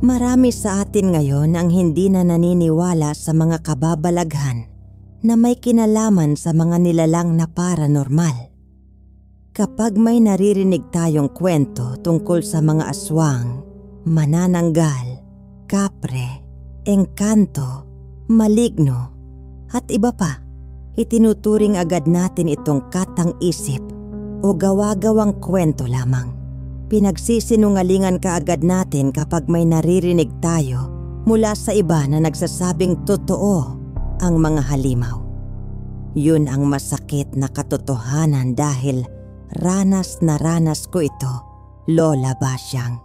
Marami sa atin ngayon ang hindi na naniniwala sa mga kababalaghan na may kinalaman sa mga nilalang na paranormal. Kapag may naririnig tayong kwento tungkol sa mga aswang, manananggal, kapre, engkanto, maligno, at iba pa, itinuturing agad natin itong katang-isip o gawa-gawang kwento lamang. Pinagsisinungalingan kaagad natin kapag may naririnig tayo mula sa iba na nagsasabing totoo ang mga halimaw. Yun ang masakit na katotohanan dahil ranas na ranas ko ito, Lola Basyang.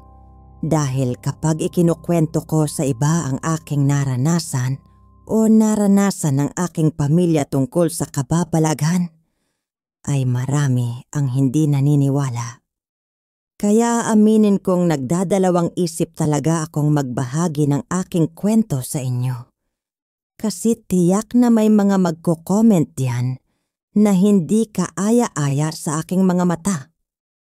Dahil kapag ikinukwento ko sa iba ang aking naranasan o naranasan ng aking pamilya tungkol sa kababalaghan, ay marami ang hindi naniniwala. Kaya aminin kong nagdadalawang isip talaga akong magbahagi ng aking kwento sa inyo. Kasi tiyak na may mga magko-comment diyan na hindi kaaya-aya sa aking mga mata.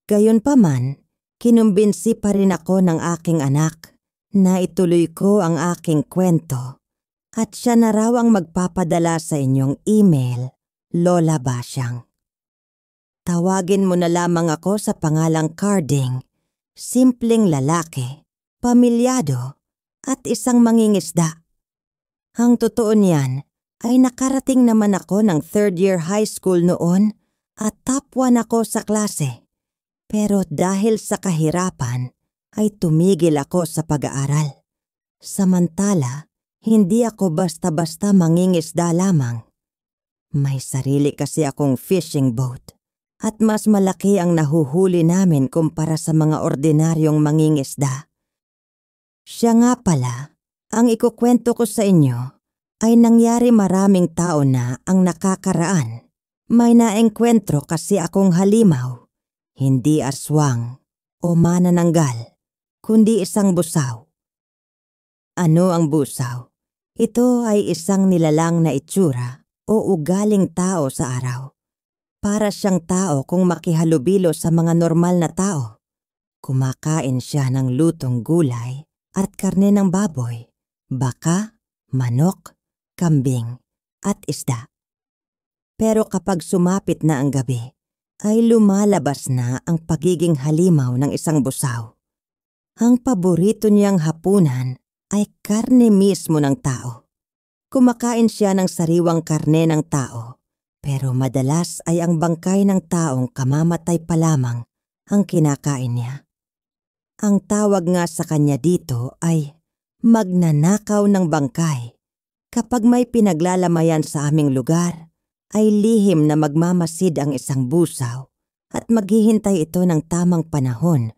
Gayunpaman, kinumbinsi pa rin ako ng aking anak na ituloy ko ang aking kwento at siya na raw ang magpapadala sa inyong email, Lola Basyang. Tawagin mo na lamang ako sa pangalang Carding, simpleng lalaki, pamilyado, at isang mangingisda. Ang totoo niyan ay nakarating naman ako ng 3rd year high school noon at top 1 ako sa klase. Pero dahil sa kahirapan ay tumigil ako sa pag-aaral. Samantala, hindi ako basta-basta mangingisda lamang. May sarili kasi akong fishing boat. At mas malaki ang nahuhuli namin kumpara sa mga ordinaryong mangingisda. Siya nga pala, ang ikukwento ko sa inyo ay nangyari maraming taon na ang nakakaraan. May naengkwentro kasi akong halimaw, hindi aswang o manananggal, kundi isang busaw. Ano ang busaw? Ito ay isang nilalang na itsura o ugaling tao sa araw. Para siyang tao kung makihalubilo sa mga normal na tao. Kumakain siya ng lutong gulay at karne ng baboy, baka, manok, kambing, at isda. Pero kapag sumapit na ang gabi, ay lumalabas na ang pagiging halimaw ng isang busaw. Ang paborito niyang hapunan ay karne mismo ng tao. Kumakain siya ng sariwang karne ng tao. Pero madalas ay ang bangkay ng taong kamamatay pa lamang ang kinakain niya. Ang tawag nga sa kanya dito ay magnanakaw ng bangkay. Kapag may pinaglalamayan sa aming lugar, ay lihim na magmamasid ang isang busaw at maghihintay ito ng tamang panahon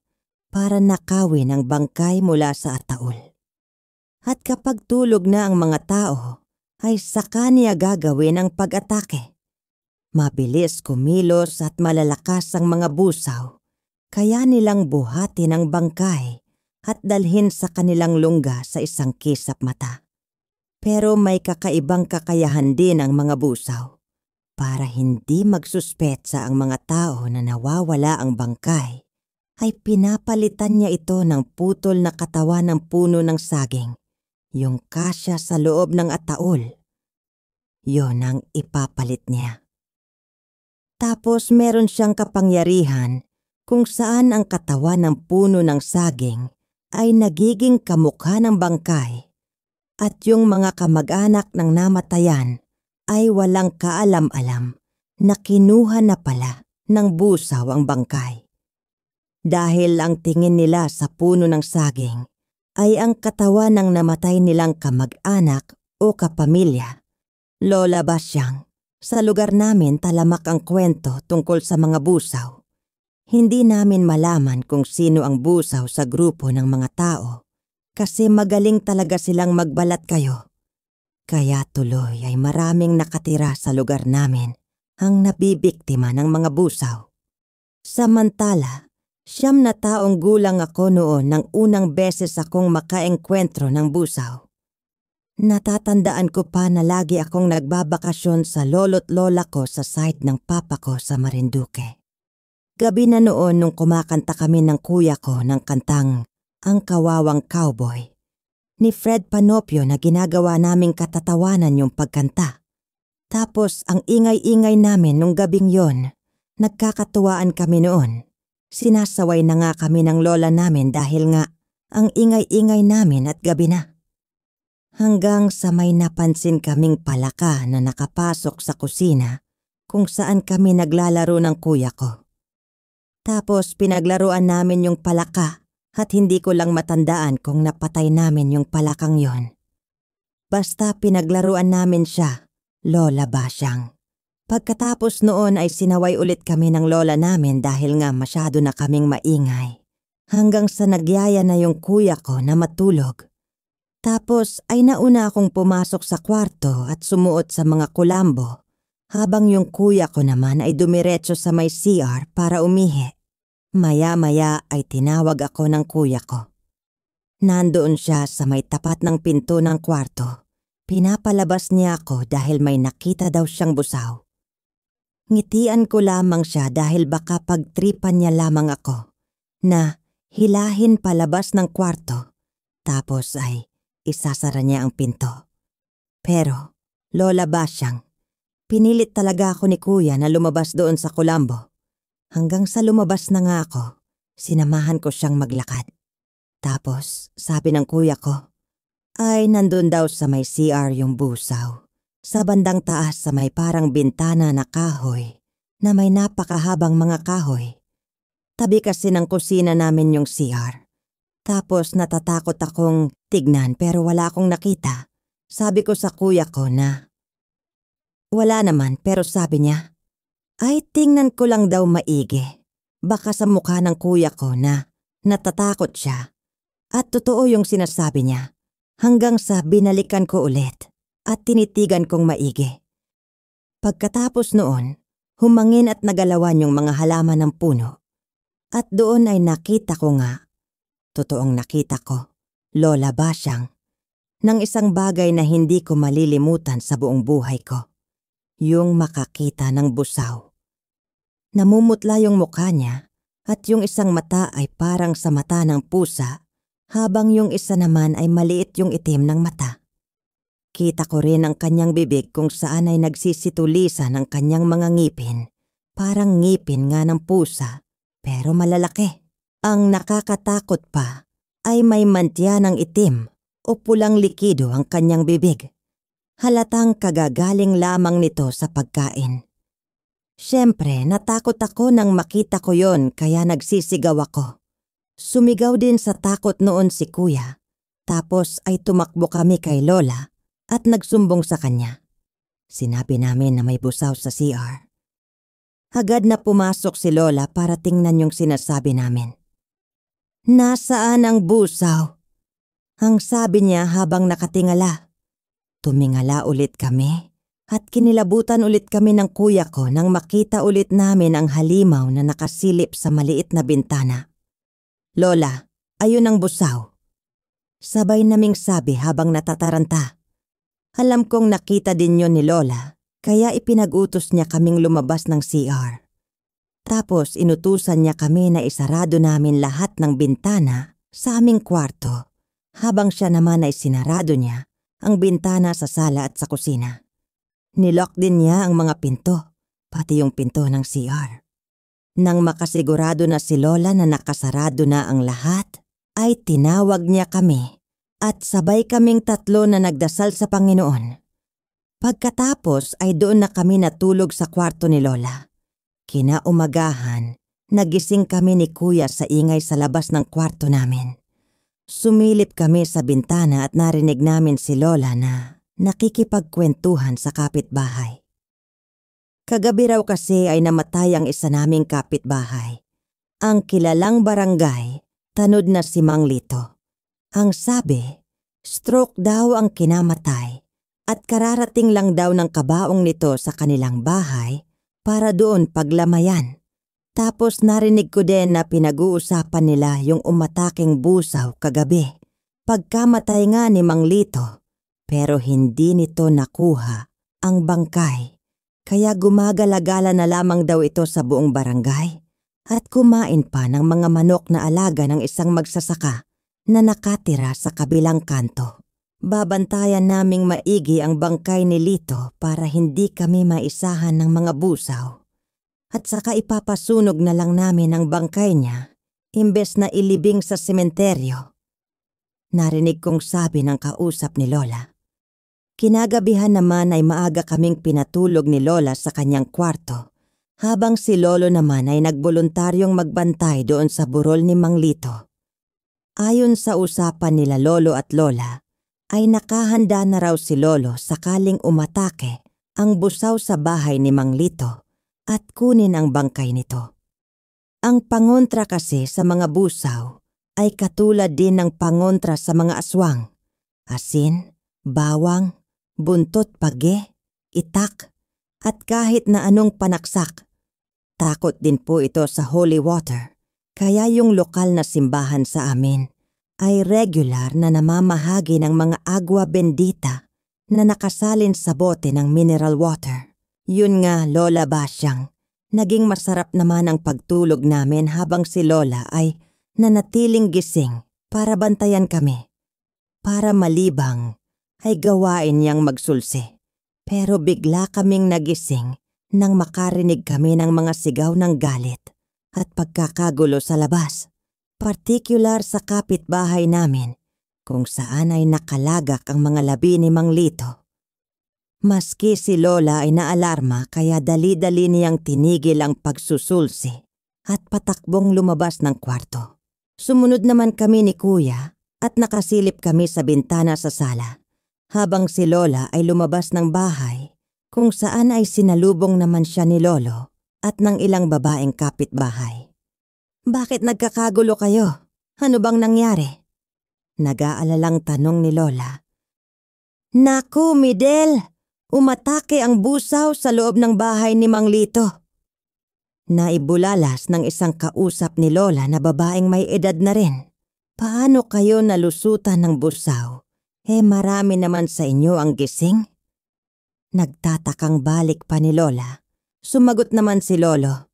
para nakawin ang bangkay mula sa ataol. At kapag tulog na ang mga tao, ay saka niya gagawin ang pag-atake. Mabilis kumilos at malalakas ang mga busaw, kaya nilang buhatin ang bangkay at dalhin sa kanilang lungga sa isang kisap mata. Pero may kakaibang kakayahan din ang mga busaw. Para hindi magsuspetsa ang mga tao na nawawala ang bangkay, ay pinapalitan niya ito ng putol na katawan ng puno ng saging, yung kasya sa loob ng ataol. Yon ang ipapalit niya. Tapos meron siyang kapangyarihan kung saan ang katawan ng puno ng saging ay nagiging kamukha ng bangkay at yung mga kamag-anak ng namatayan ay walang kaalam-alam na kinuha na pala ng busaw ang bangkay. Dahil ang tingin nila sa puno ng saging ay ang katawan ng namatay nilang kamag-anak o kapamilya. Lola Basyang, sa lugar namin talamak ang kwento tungkol sa mga busaw. Hindi namin malaman kung sino ang busaw sa grupo ng mga tao kasi magaling talaga silang magbalat kayo. Kaya tuloy ay maraming nakatira sa lugar namin ang nabibiktima ng mga busaw. Samantala, 9 na taong gulang ako noon nang unang beses akong makaengkwentro ng busaw. Natatandaan ko pa na lagi akong nagbabakasyon sa lolo't lola ko sa site ng papa ko sa Marinduque. Gabi na noon nung kumakanta kami ng kuya ko ng kantang Ang Kawawang Cowboy ni Fred Panopio na ginagawa naming katatawanan yung pagkanta. Tapos ang ingay-ingay namin nung gabing yon, nagkakatuwaan kami noon. Sinasaway na nga kami ng lola namin dahil nga ang ingay-ingay namin at gabi na. Hanggang sa may napansin kaming palaka na nakapasok sa kusina kung saan kami naglalaro ng kuya ko. Tapos pinaglaruan namin yung palaka at hindi ko lang matandaan kung napatay namin yung palakang yon. Basta pinaglaruan namin siya, Lola Basyang. Pagkatapos noon ay sinaway ulit kami ng lola namin dahil nga masyado na kaming maingay. Hanggang sa nagyaya na yung kuya ko na matulog. Tapos ay nauna akong pumasok sa kwarto at sumuot sa mga kulambo, habang yung kuya ko naman ay dumiretso sa may CR para umihi. Maya-maya ay tinawag ako ng kuya ko. Nandoon siya sa may tapat ng pinto ng kwarto. Pinapalabas niya ako dahil may nakita daw siyang busaw. Ngitian ko lamang siya dahil baka pagtripan niya lamang ako na hilahin palabas ng kwarto tapos ay isasara niya ang pinto. Pero, Lola Basyang, pinilit talaga ako ni kuya na lumabas doon sa kulambo. Hanggang sa lumabas na nga ako, sinamahan ko siyang maglakad. Tapos, sabi ng kuya ko, ay nandun daw sa may CR yung busaw. Sa bandang taas sa may parang bintana na kahoy na may napakahabang mga kahoy. Tabi kasi ng kusina namin yung CR. Tapos natatakot akong tignan pero wala akong nakita. Sabi ko sa kuya ko na wala naman pero sabi niya, ay tingnan ko lang daw maigi. Baka sa mukha ng kuya ko na natatakot siya. At totoo yung sinasabi niya hanggang sa binalikan ko ulit. At tinitigan kong maigi. Pagkatapos noon, humangin at nagalawan yung mga halaman ng puno. At doon ay nakita ko nga, totoong nakita ko, Lola Basyang, ng isang bagay na hindi ko malilimutan sa buong buhay ko. Yung makakita ng busaw. Namumutla yung mukha niya at yung isang mata ay parang sa mata ng pusa habang yung isa naman ay maliit yung itim ng mata. Kita ko rin ang kanyang bibig kung saan ay nagsisitulisan ang kanyang mga ngipin. Parang ngipin nga ng pusa, pero malalaki. Ang nakakatakot pa ay may mantya ng itim o pulang likido ang kanyang bibig. Halatang kagagaling lamang nito sa pagkain. Siyempre, natakot ako nang makita ko yon kaya nagsisigaw ako. Sumigaw din sa takot noon si kuya. Tapos ay tumakbo kami kay Lola. At nagsumbong sa kanya. Sinabi namin na may busaw sa CR. Agad na pumasok si Lola para tingnan yung sinasabi namin. Nasaan ang busaw? Ang sabi niya habang nakatingala. Tumingala ulit kami at kinilabutan ulit kami ng kuya ko nang makita ulit namin ang halimaw na nakasilip sa maliit na bintana. Lola, ayun ang busaw. Sabay naming sabi habang natataranta. Alam kong nakita din yon ni Lola, kaya ipinag-utos niya kaming lumabas ng CR. Tapos inutusan niya kami na isarado namin lahat ng bintana sa aming kwarto, habang siya naman ay sinarado niya ang bintana sa sala at sa kusina. Nilock din niya ang mga pinto, pati yung pinto ng CR. Nang makasigurado na si Lola na nakasarado na ang lahat, ay tinawag niya kami. At sabay kaming tatlo na nagdasal sa Panginoon. Pagkatapos ay doon na kami natulog sa kwarto ni Lola. Kinaumagahan, nagising kami ni kuya sa ingay sa labas ng kwarto namin. Sumilip kami sa bintana at narinig namin si Lola na nakikipagkwentuhan sa kapitbahay. Kagabi raw kasi ay namatay ang isa naming kapitbahay. Ang kilalang barangay, tanod na si Mang Lito. Ang sabi, stroke daw ang kinamatay at kararating lang daw ng kabaong nito sa kanilang bahay para doon paglamayan. Tapos narinig ko din na pinag-uusapan nila yung umataking busaw kagabi. Pagkamatay nga ni Mang Lito, pero hindi nito nakuha ang bangkay. Kaya gumagala-gala na lamang daw ito sa buong barangay at kumain pa ng mga manok na alaga ng isang magsasaka na nakatira sa kabilang kanto. Babantayan naming maigi ang bangkay ni Lito para hindi kami maisahan ng mga busaw. At saka ipapasunog na lang namin ang bangkay niya imbes na ilibing sa sementeryo. Narinig kong sabi ng kausap ni Lola. Kinagabihan naman ay maaga kaming pinatulog ni Lola sa kanyang kwarto, habang si Lolo naman ay nagboluntaryong magbantay doon sa burol ni Mang Lito. Ayon sa usapan nila Lolo at Lola, ay nakahanda na raw si Lolo sakaling umatake ang busaw sa bahay ni Mang Lito at kunin ang bangkay nito. Ang pangontra kasi sa mga busaw ay katulad din ng pangontra sa mga aswang, asin, bawang, buntot page, itak, at kahit na anong panaksak. Takot din po ito sa holy water, kaya yung lokal na simbahan sa amin ay regular na namamahagi ng mga agua bendita na nakasalin sa bote ng mineral water. Yun nga, Lola Basyang, naging masarap naman ang pagtulog namin habang si Lola ay nanatiling gising para bantayan kami. Para malibang ay gawain niyang magsulsi. Pero bigla kaming nagising nang makarinig kami ng mga sigaw ng galit at pagkakagulo sa labas. Partikular sa kapitbahay namin kung saan ay nakalagak ang mga labi ni Mang Lito. Maski si Lola ay naalarma kaya dali-dali niyang tinigil ang pagsusulsi at patakbong lumabas ng kwarto. Sumunod naman kami ni Kuya at nakasilip kami sa bintana sa sala, habang si Lola ay lumabas ng bahay kung saan ay sinalubong naman siya ni Lolo at ng ilang babaeng kapitbahay. Bakit nagkakagulo kayo? Ano bang nangyari? Nag-aalalang tanong ni Lola. Naku, Midel! Umatake ang busaw sa loob ng bahay ni Mang Lito. Naibulalas ng isang kausap ni Lola na babaeng may edad na rin. Paano kayo nalusutan ng busaw? Marami naman sa inyo ang gising? Nagtatakang balik pa ni Lola. Sumagot naman si Lolo.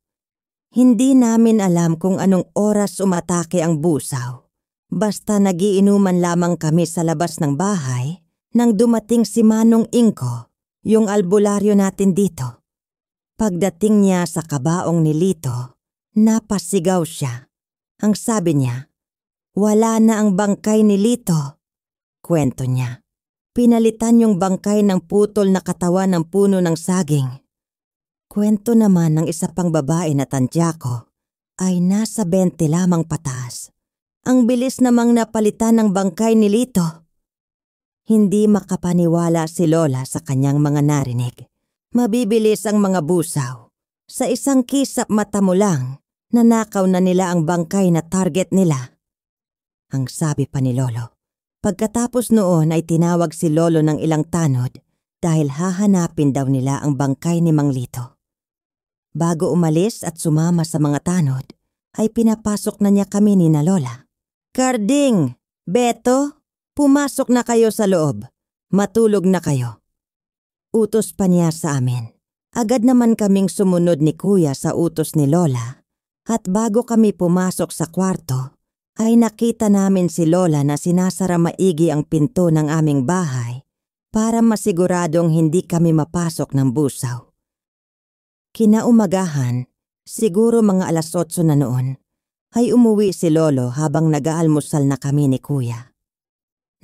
Hindi namin alam kung anong oras umatake ang busaw. Basta nagiinuman lamang kami sa labas ng bahay nang dumating si Manong Inko, yung albularyo natin dito. Pagdating niya sa kabaong ni Lito, napasigaw siya. Ang sabi niya, wala na ang bangkay ni Lito. Kwento niya, pinalitan yung bangkay ng putol na katawan ng puno ng saging. Kwento naman ng isa pang babae na tantya ko ay nasa 20 lamang pataas. Ang bilis namang napalitan ng bangkay ni Lito. Hindi makapaniwala si Lola sa kanyang mga narinig. Mabibilis ang mga busaw. Sa isang kisap mata mo lang, nanakaw na nila ang bangkay na target nila. Ang sabi pa ni Lolo. Pagkatapos noon ay tinawag si Lolo ng ilang tanod dahil hahanapin daw nila ang bangkay ni Mang Lito. Bago umalis at sumama sa mga tanod, ay pinapasok na niya kami ni na Lola. Karding! Beto! Pumasok na kayo sa loob. Matulog na kayo. Utos pa niya sa amin. Agad naman kaming sumunod ni Kuya sa utos ni Lola. At bago kami pumasok sa kwarto, ay nakita namin si Lola na sinasara maigi ang pinto ng aming bahay para masiguradong hindi kami mapasok ng busaw. Kinaumagahan, siguro mga 8:00 na noon, ay umuwi si Lolo habang nag-aalmusal na kami ni Kuya.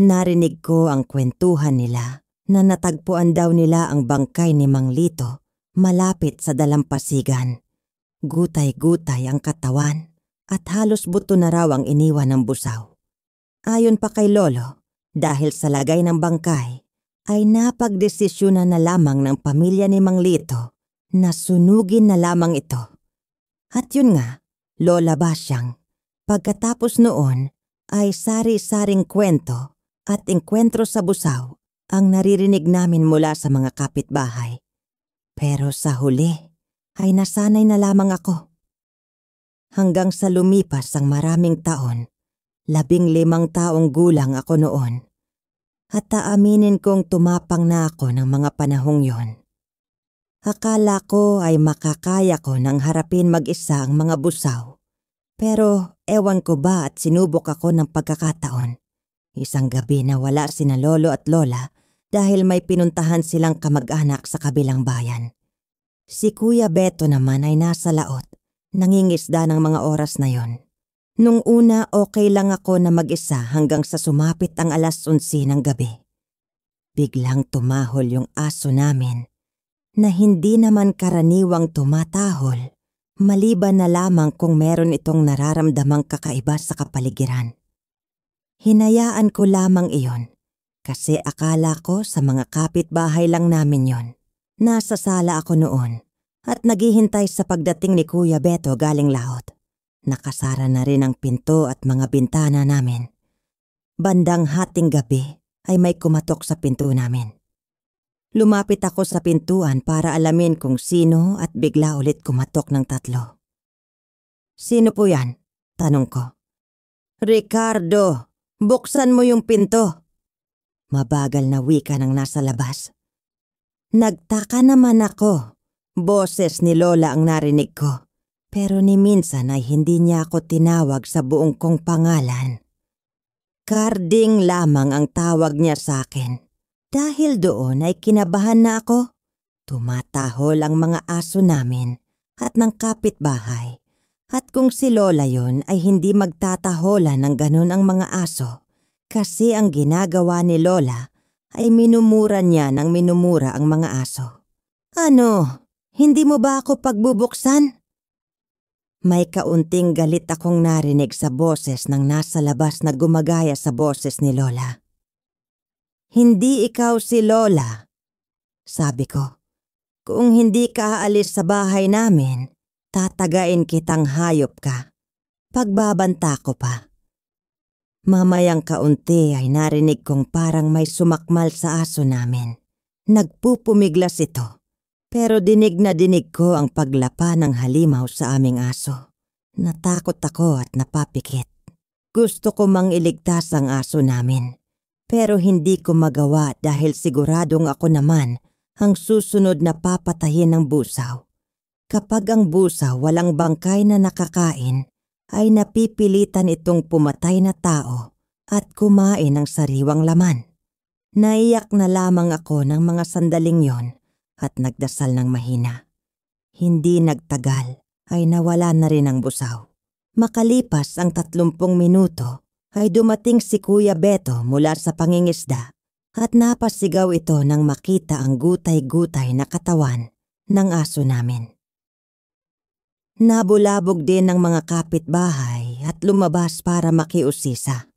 Narinig ko ang kwentuhan nila na natagpuan daw nila ang bangkay ni Mang Lito malapit sa dalampasigan. Gutay-gutay ang katawan at halos buto na raw ang iniwan ng busaw. Ayon pa kay Lolo, dahil sa lagay ng bangkay, ay napagdesisyonan na lamang ng pamilya ni Mang Lito na sunugin na lamang ito. At yun nga, Lola Basyang, pagkatapos noon ay sari-saring kwento at engkwentro sa busaw ang naririnig namin mula sa mga kapitbahay. Pero sa huli ay nasanay na lamang ako. Hanggang sa lumipas ang maraming taon, 15 taong gulang ako noon. At aaminin kong tumapang na ako ng mga panahong yon. Akala ko ay makakaya ko nang harapin mag-isa ang mga busaw. Pero ewan ko ba at sinubok ako ng pagkakataon. Isang gabi na wala sina lolo at lola dahil may pinuntahan silang kamag-anak sa kabilang bayan. Si Kuya Beto naman ay nasa laot, nangingisda ng mga oras na yon. Nung una okay lang ako na mag-isa hanggang sa sumapit ang 11:00 ng gabi. Biglang tumahol yung aso namin na hindi naman karaniwang tumatahol, maliban na lamang kung meron itong nararamdamang kakaiba sa kapaligiran. Hinayaan ko lamang iyon kasi akala ko sa mga kapitbahay lang namin yon. Nasa sala ako noon at naghihintay sa pagdating ni Kuya Beto galing laot. Nakasara na rin ang pinto at mga bintana namin. Bandang hating gabi ay may kumatok sa pinto namin. Lumapit ako sa pintuan para alamin kung sino at bigla ulit kumatok ng 3. "Sino po yan?" tanong ko. "Ricardo, buksan mo yung pinto." Mabagal na wika ng nasa labas. Nagtaka naman ako. Boses ni Lola ang narinig ko. Pero ni minsan ay hindi niya ako tinawag sa buong kong pangalan. Carding lamang ang tawag niya sa akin. Dahil doon ay kinabahan na ako. Tumatahol ang mga aso namin at ng kapitbahay. At kung si Lola yon ay hindi magtataholan ng ganun ang mga aso. Kasi ang ginagawa ni Lola ay minumura niya ng minumura ang mga aso. "Ano? Hindi mo ba ako pagbubuksan?" May kaunting galit akong narinig sa boses ng nasa labas na gumagaya sa boses ni Lola. "Hindi ikaw si Lola," sabi ko. "Kung hindi ka aalis sa bahay namin, tatagain kitang hayop ka. Pagbabanta ko pa." Mamayang kaunti ay narinig kong parang may sumakmal sa aso namin. Nagpupumiglas ito. Pero dinig na dinig ko ang paglapa ng halimaw sa aming aso. Natakot ako at napapikit. Gusto ko mang iligtas ang aso namin. Pero hindi ko magawa dahil siguradong ako naman ang susunod na papatayin ng busaw. Kapag ang busaw walang bangkay na nakakain, ay napipilitan itong pumatay na tao at kumain ng sariwang laman. Naiyak na lamang ako ng mga sandaling yon at nagdasal ng mahina. Hindi nagtagal ay nawala na rin ang busaw. Makalipas ang 30 minuto ay dumating si Kuya Beto mula sa pangingisda at napasigaw ito nang makita ang gutay-gutay na katawan ng aso namin. Nabulabog din ng mga kapitbahay at lumabas para makiusisa.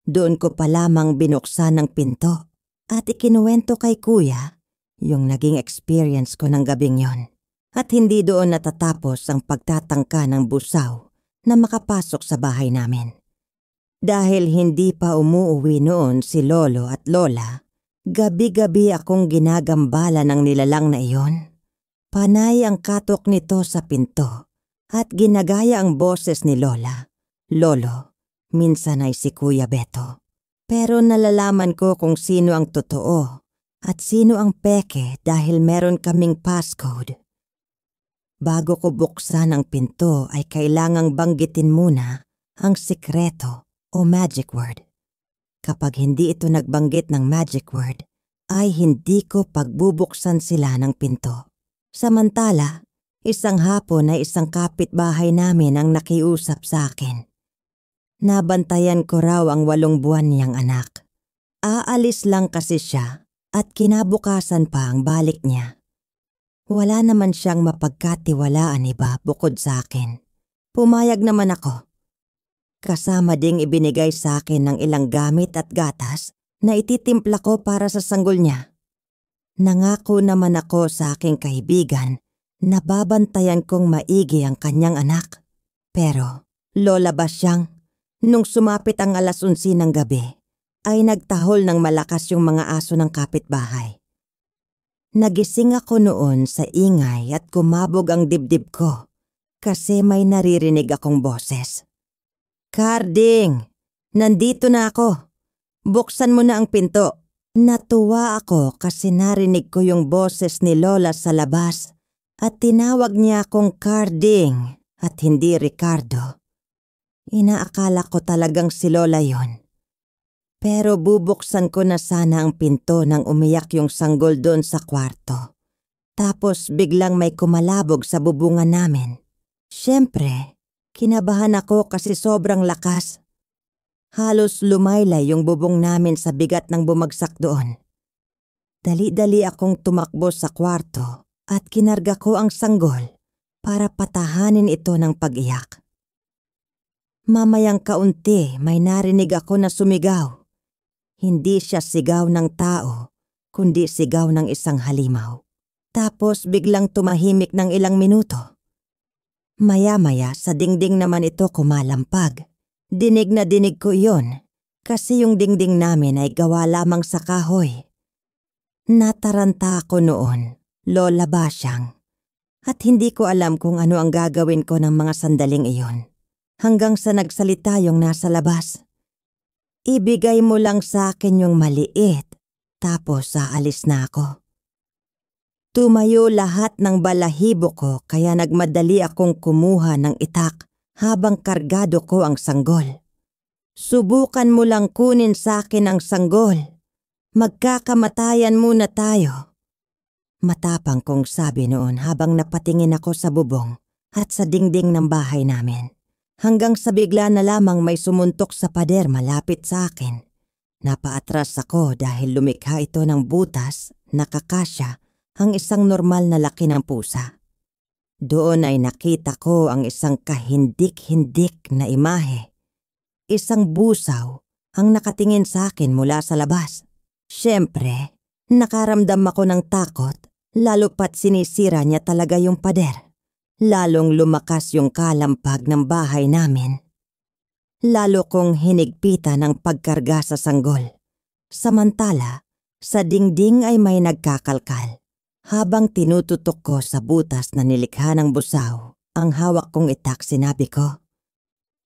Doon ko pa lamang binuksan ang pinto at ikinuwento kay Kuya yung naging experience ko ng gabing yon. At hindi doon natatapos ang pagtatangka ng busaw na makapasok sa bahay namin. Dahil hindi pa umuuwi noon si Lolo at Lola, gabi-gabi akong ginagambala ng nilalang na iyon. Panay ang katok nito sa pinto at ginagaya ang boses ni Lola, Lolo, minsan ay si Kuya Beto. Pero nalalaman ko kung sino ang totoo at sino ang peke dahil meron kaming passcode. Bago ko buksan ang pinto ay kailangang banggitin muna ang sikreto o magic word. Kapag hindi ito nagbanggit ng magic word, ay hindi ko pagbubuksan sila ng pinto. Samantala, isang hapon ay isang kapitbahay namin ang nakiusap sa akin. Nabantayan ko raw ang 8 buwan niyang anak. Aalis lang kasi siya at kinabukasan pa ang balik niya. Wala naman siyang mapagkatiwalaan iba bukod sa akin. Pumayag naman ako. Kasama ding ibinigay sa akin ng ilang gamit at gatas na ititimpla ko para sa sanggol niya. Nangako naman ako sa aking kaibigan na babantayan kong maigi ang kanyang anak. Pero Lola Basyang, nung sumapit ang 11:00 ng gabi, ay nagtahol ng malakas yung mga aso ng kapitbahay. Nagising ako noon sa ingay at kumabog ang dibdib ko kasi may naririnig akong boses. "Carding, nandito na ako. Buksan mo na ang pinto." Natuwa ako kasi narinig ko yung boses ni Lola sa labas at tinawag niya akong Carding at hindi Ricardo. Inaakala ko talagang si Lola yon. Pero bubuksan ko na sana ang pinto nang umiyak yung sanggol doon sa kwarto. Tapos biglang may kumalabog sa bubungan namin. Siyempre, kinabahan ako kasi sobrang lakas. Halos lumaylay yung bubong namin sa bigat ng bumagsak doon. Dali-dali akong tumakbo sa kwarto at kinarga ko ang sanggol para patahanin ito ng pag-iyak. Mamayang kaunti may narinig ako na sumigaw. Hindi siya sigaw ng tao, kundi sigaw ng isang halimaw. Tapos biglang tumahimik ng ilang minuto. Maya-maya sa dingding naman ito kumalampag. Dinig na dinig ko iyon kasi yung dingding namin ay gawa lamang sa kahoy. Nataranta ako noon, Lola Basyang, at hindi ko alam kung ano ang gagawin ko ng mga sandaling iyon. Hanggang sa nagsalita yung nasa labas. Ibigay mo lang sa akin yung maliit, tapos aalis na ako. Tumayo lahat ng balahibo ko kaya nagmadali akong kumuha ng itak habang kargado ko ang sanggol. Subukan mo lang kunin sa akin ang sanggol. Magkakamatayan muna tayo. Matapang kong sabi noon habang napatingin ako sa bubong at sa dingding ng bahay namin. Hanggang sa bigla na lamang may sumuntok sa pader malapit sa akin. Napaatras ako dahil lumikha ito ng butas na kakasya ang isang normal na laki ng pusa. Doon ay nakita ko ang isang kahindik-hindik na imahe. Isang busaw ang nakatingin sa akin mula sa labas. Siyempre, nakaramdam ako ng takot, lalo pat sinisira niya talaga yung pader. Lalong lumakas yung kalampag ng bahay namin. Lalo kong hinigpitan ang pagkarga sa sanggol. Samantala, sa dingding ay may nagkakalkal. Habang tinututok ko sa butas na nilikha ng busaw, ang hawak kong itak sinabi ko,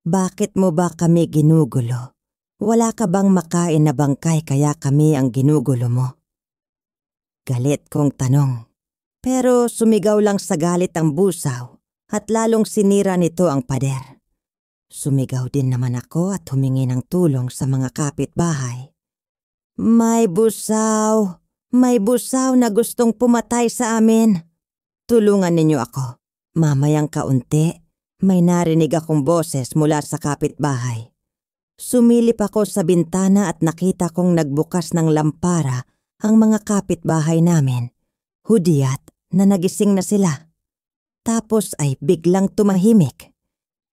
"Bakit mo ba kami ginugulo? Wala ka bang makain na bangkay kaya kami ang ginugulo mo?" Galit kong tanong. Pero sumigaw lang sa galit ang busaw at lalong sinira nito ang pader. Sumigaw din naman ako at humingi ng tulong sa mga kapitbahay. May busaw na gustong pumatay sa amin. Tulungan ninyo ako." Mamayang kaunti, may narinig akong boses mula sa kapitbahay. Sumilip ako sa bintana at nakita kong nagbukas ng lampara ang mga kapitbahay namin. Hudiyat na nagising na sila. Tapos ay biglang tumahimik.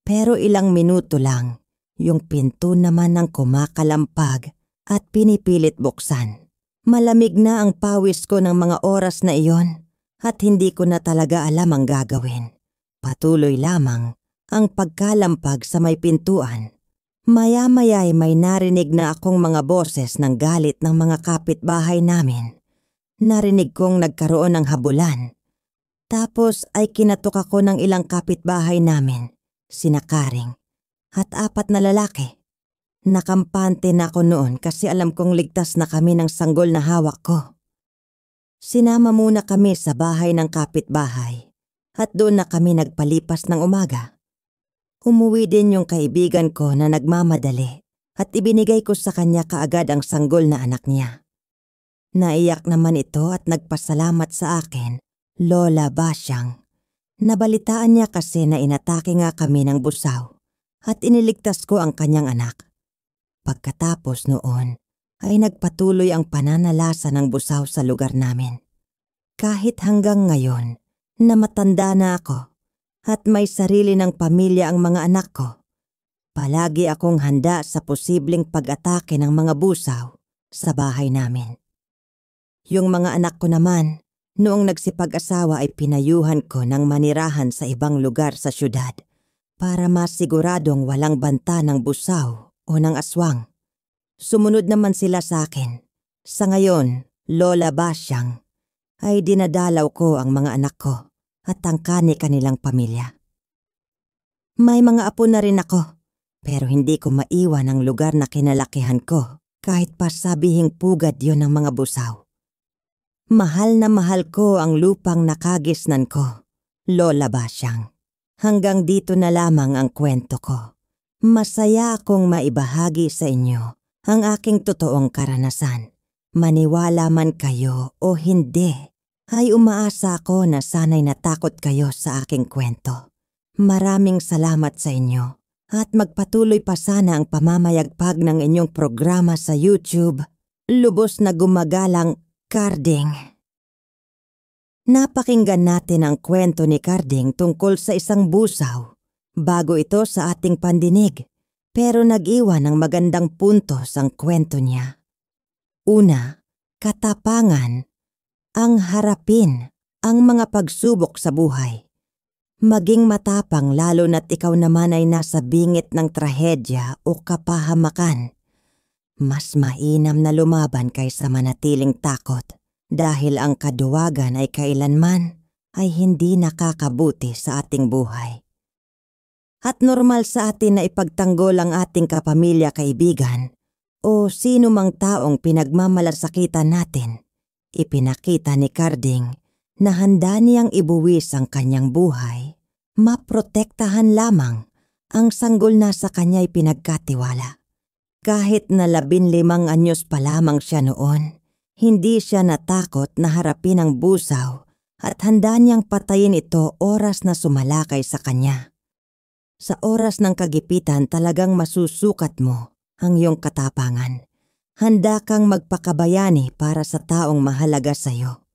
Pero ilang minuto lang, yung pinto naman ang kumakalampag at pinipilit buksan. Malamig na ang pawis ko ng mga oras na iyon at hindi ko na talaga alam ang gagawin. Patuloy lamang ang pagkalampag sa may pintuan. Maya-maya ay may narinig na akong mga boses ng galit ng mga kapitbahay namin. Narinig kong nagkaroon ng habulan. Tapos ay kinatok ako ng ilang kapitbahay namin, sina Karing, at 4 na lalaki. Nakampante na ako noon kasi alam kong ligtas na kami ng sanggol na hawak ko. Sinama muna kami sa bahay ng kapitbahay at doon na kami nagpalipas ng umaga. Umuwi din yung kaibigan ko na nagmamadali at ibinigay ko sa kanya kaagad ang sanggol na anak niya. Naiyak naman ito at nagpasalamat sa akin, Lola Basyang. Nabalitaan niya kasi na inatake nga kami ng busaw at iniligtas ko ang kanyang anak. Pagkatapos noon ay nagpatuloy ang pananalasa ng busaw sa lugar namin. Kahit hanggang ngayon na matanda na ako at may sarili ng pamilya ang mga anak ko, palagi akong handa sa posibleng pag-atake ng mga busaw sa bahay namin. Yung mga anak ko naman, noong nagsipag-asawa ay pinayuhan ko ng manirahan sa ibang lugar sa syudad para masiguradong walang banta ng busaw o ng aswang. Sumunod naman sila sa akin. Sa ngayon, Lola Basyang, ay dinadalaw ko ang mga anak ko at ang kani-kanilang pamilya. May mga apo na rin ako, pero hindi ko maiwan ang lugar na kinalakihan ko kahit pa sabihing pugad yon ng mga busaw. Mahal na mahal ko ang lupang nakagisnan ko, Lola Basyang. Hanggang dito na lamang ang kwento ko. Masaya akong maibahagi sa inyo ang aking totoong karanasan. Maniwala man kayo o hindi, ay umaasa ako na sana'y natakot kayo sa aking kwento. Maraming salamat sa inyo at magpatuloy pa sana ang pamamayagpag ng inyong programa sa YouTube. Lubos na gumagalang Carding. Napakinggan natin ang kwento ni Carding tungkol sa isang busaw. Bago ito sa ating pandinig, pero nag-iwan ng magandang puntos ang kwento niya. Una, katapangan. Ang harapin ang mga pagsubok sa buhay. Maging matapang lalo na't ikaw naman ay nasa bingit ng trahedya o kapahamakan. Mas mainam na lumaban kaysa manatiling takot dahil ang kaduwagan ay kailanman ay hindi nakakabuti sa ating buhay. At normal sa atin na ipagtanggol ang ating kapamilya, kaibigan o sino mang taong pinagmamalasakitan natin. Ipinakita ni Carding na handa niyang ibuwis ang kanyang buhay, maprotektahan lamang ang sanggol na sa kanya'y pinagkatiwala. Kahit na 15 anyos pa lamang siya noon, hindi siya natakot na harapin ang busaw at handa niyang patayin ito oras na sumalakay sa kanya. Sa oras ng kagipitan talagang masusukat mo ang iyong katapangan. Handa kang magpakabayani para sa taong mahalaga sa iyo.